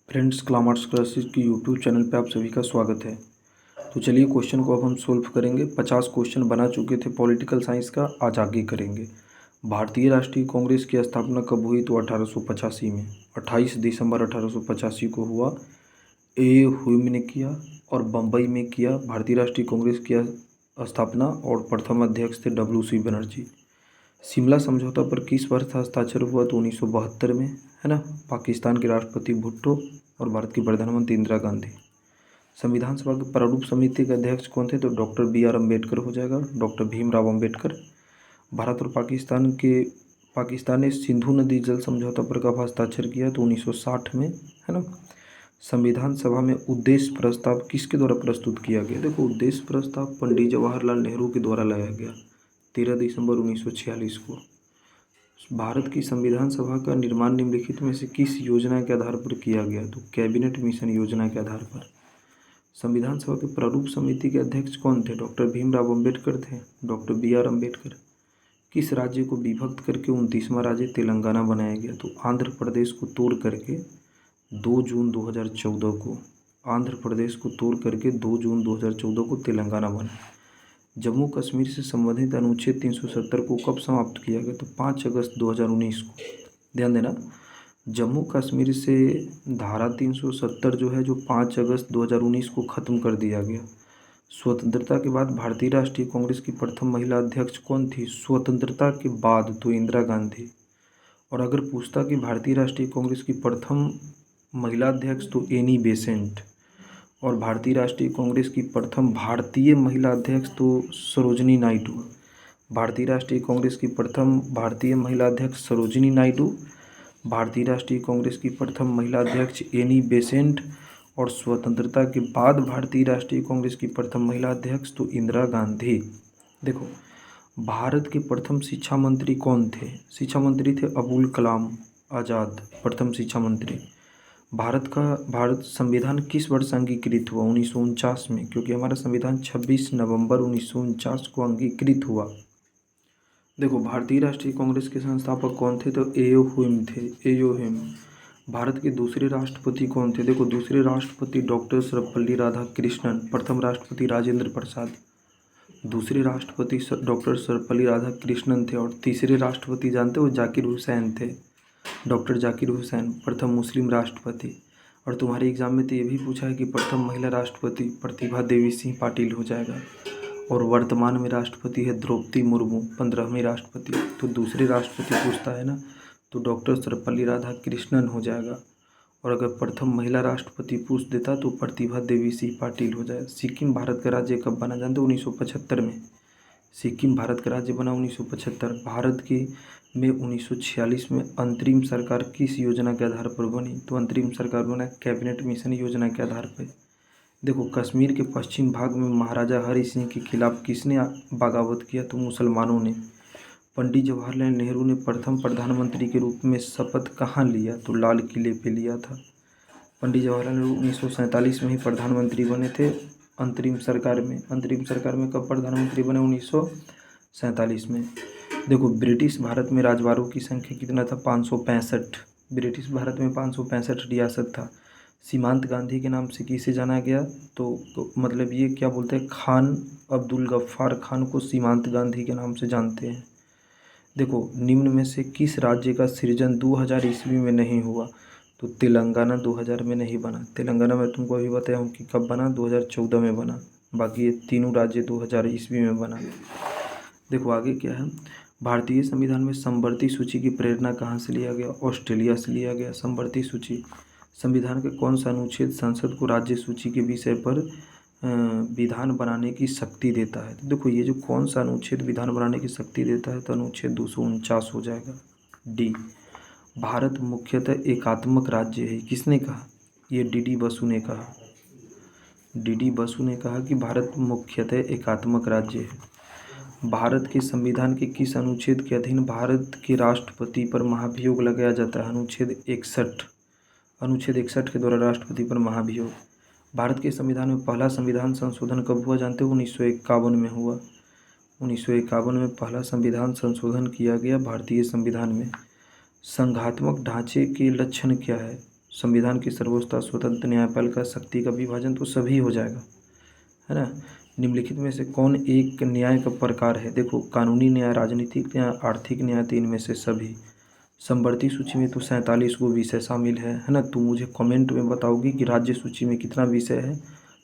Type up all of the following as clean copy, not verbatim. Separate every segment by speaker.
Speaker 1: Friends, क्लामार्स classes की YouTube channel पे आप सभी का स्वागत है। तो चलिए क्वेश्चन को अब हम सोल्व करेंगे। 50 क्वेश्चन बना चुके थे पॉलिटिकल साइंस का, आज आगे करेंगे। भारतीय राष्ट्रीय कांग्रेस की स्थापना कब हुई? तो 1885 में, 28 दिसंबर 1885 को हुआ। ए ह्यूम ने किया और बम्बई में किया भारतीय राष्ट्रीय कांग्रेस की स्थापना, और प्रथम अध्यक्ष थे डब्ल्यू सी बनर्जी। शिमला समझौता पर किस वर्ष हस्ताक्षर हुआ? तो 1972 में, है ना। पाकिस्तान के राष्ट्रपति भुट्टो और भारत की प्रधानमंत्री इंदिरा गांधी। संविधान सभा के प्रारूप समिति के अध्यक्ष कौन थे? तो डॉक्टर बी आर अम्बेडकर हो जाएगा, डॉक्टर भीमराव अम्बेडकर। भारत और पाकिस्तान ने सिंधु नदी जल समझौता पर कब हस्ताक्षर किया? तो 1960 में, है ना। संविधान सभा में उद्देश्य प्रस्ताव किसके द्वारा प्रस्तुत किया गया? देखो, उद्देश्य प्रस्ताव पंडित जवाहरलाल नेहरू के द्वारा लाया गया 13 दिसंबर 1946 को। भारत की संविधान सभा का निर्माण निम्नलिखित में से किस योजना के आधार पर किया गया? तो कैबिनेट मिशन योजना के आधार पर। संविधान सभा के प्रारूप समिति के अध्यक्ष कौन थे? डॉक्टर भीमराव अम्बेडकर थे, डॉक्टर बी आर अम्बेडकर। किस राज्य को विभक्त करके 29वां राज्य तेलंगाना बनाया गया? तो आंध्र प्रदेश को तोड़ करके 2 जून 2014 को, आंध्र प्रदेश को तोड़ करके 2 जून 2014 को तेलंगाना बना। जम्मू कश्मीर से संबंधित अनुच्छेद 370 को कब समाप्त किया गया? तो 5 अगस्त 2019 को। ध्यान देना, जम्मू कश्मीर से धारा 370 जो है, जो 5 अगस्त 2019 को ख़त्म कर दिया गया। स्वतंत्रता के बाद भारतीय राष्ट्रीय कांग्रेस की प्रथम महिला अध्यक्ष कौन थी? स्वतंत्रता के बाद तो इंदिरा गांधी। और अगर पूछता कि भारतीय राष्ट्रीय कांग्रेस की प्रथम महिला अध्यक्ष, तो एनी बेसेंट। और भारतीय राष्ट्रीय कांग्रेस की प्रथम भारतीय महिला अध्यक्ष तो सरोजिनी नायडू। भारतीय राष्ट्रीय कांग्रेस की प्रथम भारतीय महिला अध्यक्ष सरोजिनी नायडू। भारतीय राष्ट्रीय कांग्रेस की प्रथम महिला अध्यक्ष एनी बेसेंट। और स्वतंत्रता के बाद भारतीय राष्ट्रीय कांग्रेस की प्रथम महिला अध्यक्ष तो इंदिरा गांधी। देखो, भारत के प्रथम शिक्षा मंत्री कौन थे? शिक्षा मंत्री थे अबुल कलाम आज़ाद, प्रथम शिक्षा मंत्री। भारत संविधान किस वर्ष अंगीकृत हुआ? 1949 में, क्योंकि हमारा संविधान 26 नवंबर 1949 को अंगीकृत हुआ। देखो, भारतीय राष्ट्रीय कांग्रेस के संस्थापक कौन थे? तो एओ ह्यूम थे, एओ ह्यूम। भारत के दूसरे राष्ट्रपति कौन थे? देखो, दूसरे राष्ट्रपति डॉक्टर सर्वपल्ली राधाकृष्णन, प्रथम राष्ट्रपति राजेंद्र प्रसाद। दूसरे राष्ट्रपति डॉक्टर सर्वपल्ली राधाकृष्णन थे। और तीसरे राष्ट्रपति जानते हो? जाकिर हुसैन थे, डॉक्टर जाकिर हुसैन, प्रथम मुस्लिम राष्ट्रपति। और तुम्हारे एग्जाम में तो ये भी पूछा है कि प्रथम महिला राष्ट्रपति प्रतिभा देवी सिंह पाटिल हो जाएगा। और वर्तमान में राष्ट्रपति है द्रौपदी मुर्मू, 15वीं राष्ट्रपति। तो दूसरे राष्ट्रपति पूछता है ना, तो डॉक्टर सर्वपल्ली राधाकृष्णन हो जाएगा। और अगर प्रथम महिला राष्ट्रपति पूछ देता तो प्रतिभा देवी सिंह पाटिल हो जाएगा। सिक्किम भारत का राज्य कब बना? जानते हो? 1975 में सिक्किम भारत का राज्य बना, 1975। भारत की में 1946 में अंतरिम सरकार किस योजना के आधार पर बनी? तो अंतरिम सरकार बना कैबिनेट मिशन योजना के आधार पर। देखो, कश्मीर के पश्चिम भाग में महाराजा हरि सिंह के खिलाफ किसने बगावत किया? तो मुसलमानों ने। पंडित जवाहरलाल नेहरू ने प्रथम प्रधानमंत्री के रूप में शपथ कहाँ लिया? तो लाल किले पे लिया था। पंडित जवाहरलाल नेहरू 1947 में ही प्रधानमंत्री बने थे अंतरिम सरकार में। अंतरिम सरकार में कब प्रधानमंत्री बने? 1947 में। देखो, ब्रिटिश भारत में राजवाड़ों की संख्या कितना था? 565। ब्रिटिश भारत में 565 रियासत था। सीमांत गांधी के नाम से किसे जाना गया? तो मतलब ये क्या बोलते हैं, खान अब्दुल गफ्फार खान को सीमांत गांधी के नाम से जानते हैं। देखो, निम्न में से किस राज्य का सृजन 2000 ईस्वी में नहीं हुआ? तो तेलंगाना 2000 में नहीं बना। तेलंगाना मैं तुमको अभी बताया हूँ कि कब बना, 2014 में बना। बाकी ये तीनों राज्य 2000 ईस्वी में बना। देखो आगे क्या है, भारतीय संविधान में समवर्ती सूची की प्रेरणा कहाँ से लिया गया? ऑस्ट्रेलिया से लिया गया समवर्ती सूची। संविधान के कौन सा अनुच्छेद संसद को राज्य सूची के विषय पर विधान बनाने की शक्ति देता है? तो देखो, ये जो कौन सा अनुच्छेद विधान बनाने की शक्ति देता है, तो अनुच्छेद 249 हो जाएगा, डी। भारत मुख्यतः एकात्मक राज्य है, किसने कहा? ये डी बसु ने कहा। डी बसु ने कहा कि भारत मुख्यतः एकात्मक राज्य है। भारत के संविधान के किस अनुच्छेद के अधीन भारत के राष्ट्रपति पर महाभियोग लगाया जाता है? अनुच्छेद 61। अनुच्छेद 61 के द्वारा राष्ट्रपति पर महाभियोग। भारत के संविधान में पहला संविधान संशोधन कब हुआ? जानते हो? 1951 में हुआ। 1951 में पहला संविधान संशोधन किया गया भारतीय संविधान में। संघात्मक ढांचे के लक्षण क्या है? संविधान की सर्वोच्चता, स्वतंत्र न्यायपालिका, शक्ति का विभाजन, तो सभी हो जाएगा, है ना। निम्नलिखित में से कौन एक न्याय का प्रकार है? देखो, कानूनी न्याय, राजनीतिक न्याय, आर्थिक न्याय, तो इनमें से सभी। समवर्ती सूची में तो 47 गो विषय शामिल है ना। तुम मुझे कमेंट में बताओगी कि राज्य सूची में कितना विषय है,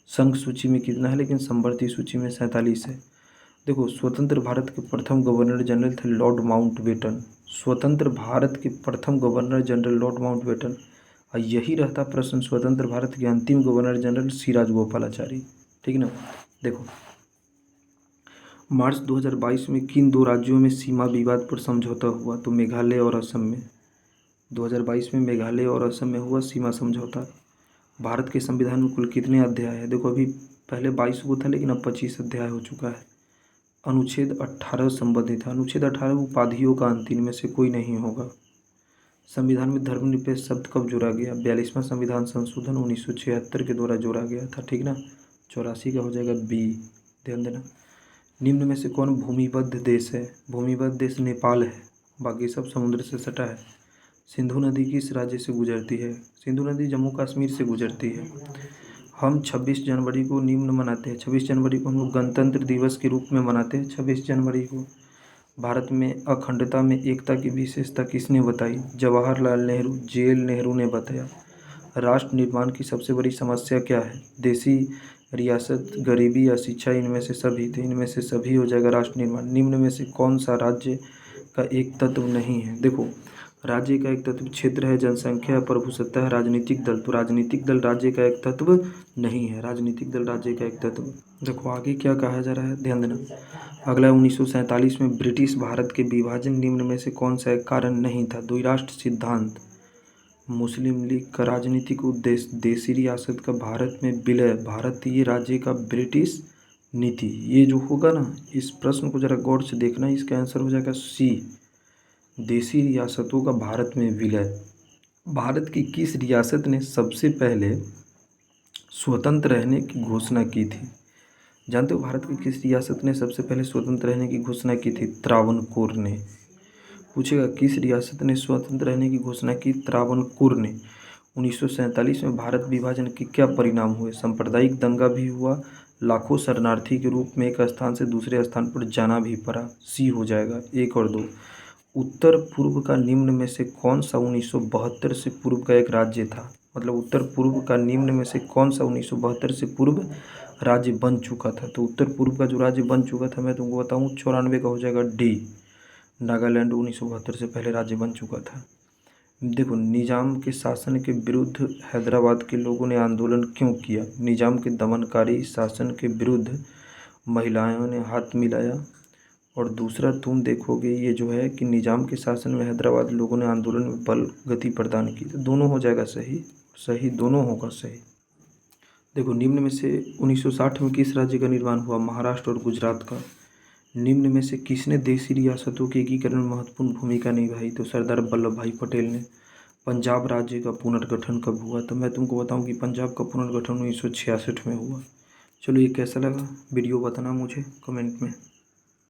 Speaker 1: संघ सूची में कितना है, लेकिन समवर्ती सूची में 47 है। देखो, स्वतंत्र भारत के प्रथम गवर्नर जनरल थे लॉर्ड माउंटबेटन। स्वतंत्र भारत के प्रथम गवर्नर जनरल लॉर्ड माउंटबेटन। और यही रहता प्रश्न स्वतंत्र भारत के अंतिम गवर्नर जनरल सी राजगोपालाचारी। ठीक ना। देखो, मार्च 2022 में किन दो राज्यों में सीमा विवाद पर समझौता हुआ? तो मेघालय और असम में। 2022 में मेघालय और असम में हुआ सीमा समझौता। भारत के संविधान में कुल कितने अध्याय हैं? देखो, अभी पहले 22 को था, लेकिन अब 25 अध्याय हो चुका है। अनुच्छेद 18 संबंधित है। अनुच्छेद 18 उपाधियों का अंत, इनमें से कोई नहीं होगा। संविधान में धर्मनिरपेक्ष शब्द कब जोड़ा गया? 42वां संविधान संशोधन 1976 के द्वारा जोड़ा गया था। ठीक ना। 84 का हो जाएगा बी, ध्यान देना। निम्न में से कौन भूमिबद्ध देश है? भूमिबद्ध देश नेपाल है, बाकी सब समुद्र से सटा है। सिंधु नदी किस राज्य से गुजरती है? सिंधु नदी जम्मू कश्मीर से गुजरती है। हम 26 जनवरी को निम्न मनाते हैं। 26 जनवरी को हम लोग गणतंत्र दिवस के रूप में मनाते हैं 26 जनवरी को। भारत में अखंडता में एकता की विशेषता किसने बताई? जवाहरलाल नेहरू, जेएल नेहरू ने बताया। राष्ट्र निर्माण की सबसे बड़ी समस्या क्या है? देशी रियासत, गरीबी या शिक्षा, इनमें से सभी। तो इनमें से सभी हो जाएगा राष्ट्र निर्माण। निम्न में से कौन सा राज्य का एक तत्व नहीं है? देखो, राज्य का एक तत्व क्षेत्र है, जनसंख्या, प्रभुसत्ता है, राजनीतिक दल। तो राजनीतिक दल राज्य का एक तत्व नहीं है। राजनीतिक दल राज्य का एक तत्व। देखो आगे क्या कहा जा रहा है, ध्यान देना। अगला 1947 में ब्रिटिश भारत के विभाजन निम्न में से कौन सा एक कारण नहीं था? द्विराष्ट्र सिद्धांत, मुस्लिम लीग का राजनीतिक उद्देश्य, देशी रियासत का भारत में विलय, भारतीय राज्य का ब्रिटिश नीति। ये जो होगा ना, इस प्रश्न को जरा गौर से देखना, इसका आंसर हो जाएगा सी, देशी रियासतों का भारत में विलय। भारत की किस रियासत ने सबसे पहले स्वतंत्र रहने की घोषणा की थी? जानते हो भारत की किस रियासत ने सबसे पहले स्वतंत्र रहने की घोषणा की थी? त्रावणकोर ने। पूछेगा किस रियासत ने स्वतंत्र रहने की घोषणा की? त्रावणकोर ने। 1947 में भारत विभाजन के क्या परिणाम हुए? सांप्रदायिक दंगा भी हुआ, लाखों शरणार्थी के रूप में एक स्थान से दूसरे स्थान पर जाना भी पड़ा। सी हो जाएगा 1 और 2। उत्तर पूर्व का निम्न में से कौन सा 1972 से पूर्व का एक राज्य था? मतलब उत्तर पूर्व का निम्न में से कौन सा 1972 से पूर्व राज्य बन चुका था? तो उत्तर पूर्व का जो राज्य बन चुका था, मैं तुमको बताऊं, 94 का हो जाएगा डी, नागालैंड 1972 से पहले राज्य बन चुका था। देखो, निजाम के शासन के विरुद्ध हैदराबाद के लोगों ने आंदोलन क्यों किया? निजाम के दमनकारी शासन के विरुद्ध महिलाओं ने हाथ मिलाया। और दूसरा तुम देखोगे ये जो है कि निजाम के शासन में हैदराबाद लोगों ने आंदोलन में बल गति प्रदान की। तो दोनों हो जाएगा सही, सही दोनों होगा सही। देखो, निम्न में से 1960 में किस राज्य का निर्माण हुआ? महाराष्ट्र और गुजरात का। निम्न में से किसने देशी रियासतों के एकीकरण में महत्वपूर्ण भूमिका निभाई? तो सरदार वल्लभ भाई पटेल ने। पंजाब राज्य का पुनर्गठन कब हुआ? तो मैं तुमको बताऊं कि पंजाब का पुनर्गठन 1966 में हुआ। चलो, ये कैसा लगा वीडियो बताना मुझे कमेंट में।